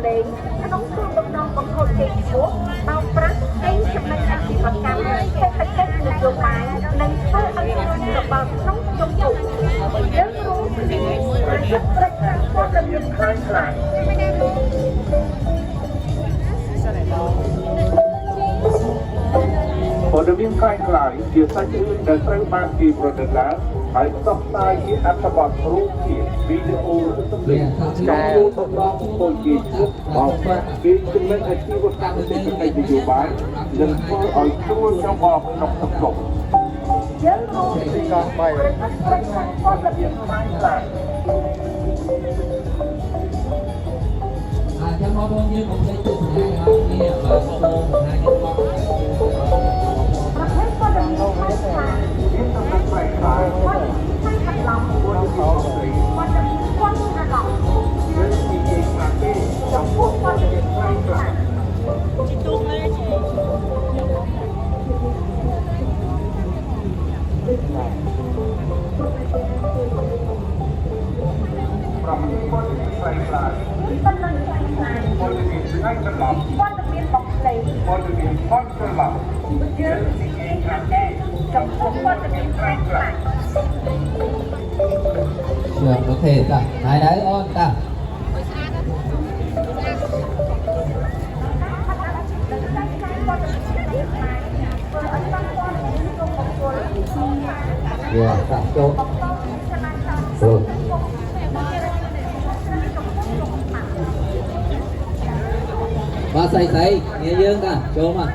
លេងក្នុងគោលបំណងបង្ខំគេឈ្មោះបោកប្រាស់ឯងចំណេញអាជីវកម្មសេដ្ឋកិច្ចនយោបាយនិងធ្វើឲ្យជនរបបក្នុងជុំពុកយើងរួមគ្នាប្រយុទ្ធប្រឆាំងព័ត៌មានខ្លាំងខ្លាព័ត៌មានខ្លាំងខ្លាជាសាច់រឿងដែលត្រូវបានគេប្រឌិតឡើងហើយផ្សព្វផ្សាយជាអត្ថបទរូបភាពវីដេអូឬសំឡេងការបំរុងពលជាជួបបោកប្រាស់គេចំណេញអាជីវកម្មសេដ្ឋកិច្ចនយោបាយនិងធ្វើឲ្យស្រួលtrongបបក្នុងសង្គមយើងរួមគ្នាប្រយុទ្ធប្រឆាំងព័ត៌មានខ្លាំងខ្លាចាំមកបងយើងមកលេខទស្សនាឲ្យគ្នាបាទសូមបង្ហាញបទប្រភេទព័ត៌មានខ្លាំងខ្លាមានសំណាក់ផ្លែខ្លាព័ត៌មានខ្លាំងខ្លាព័ត៌មានព័ត៌មានខ្លាំងយើងនិយាយថាទេចំពោះព័ត៌មានខ្លាំងខ្លាប្រមាណព័ត៌មានខ្លាំងខ្លាប៉ុណ្ណឹងខ្លាំងខ្លាព័ត៌មានឆ្ងាយច្រឡំព័ត៌មានបកស្លេព័ត៌មានផុតច្រឡំយើងនិយាយថាទេចំពោះព័ត៌មានខ្លាំងខ្លាĐược, ok, ta. Đấy đấy, ôn ta. វាសាក់ចូលបាទស្អីស្អីងារយើងតាចូលមក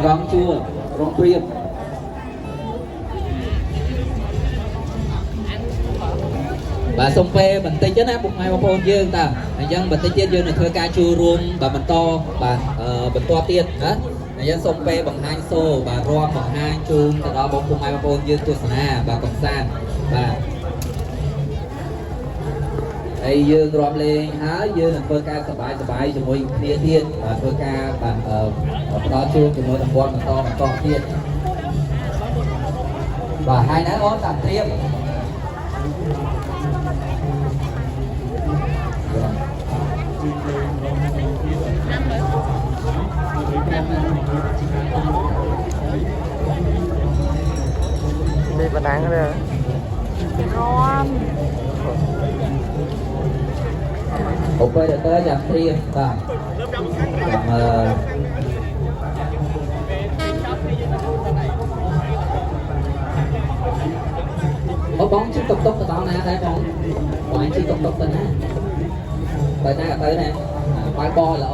រងជួររងព្រៀបបាទសុំពេលបន្តិចណាពុកម៉ែបងប្អូនយើងតាអញ្ចឹងបន្តិចទៀតយើងនឹងធ្វើការជួបរួមបាទបន្តបាទបន្តទៀតណាអញ្ចឹងសូមពេលបង្ហាញសូបាទរួមបង្ហាញជូនទៅដល់បងពុកម៉ែបងប្អូនយើងទស្សនាបាទកំសាន្តបាទហើយយើងរាប់លេងហើយយើងនឹងធ្វើការសប្បាយជាមួយគ្នាទៀតបាទធ្វើការបាទផ្ដល់ជូនជាមួយតំបន់បន្តទៀតបាទហើយណាអូនតាមត្រៀមđi bà nắng rồi ngon ok được tới dập thiên và có bóng chiếc tục tục tao nè thấy bóng ngoài chiếc tục tục nè tới nè tới nè quay bo là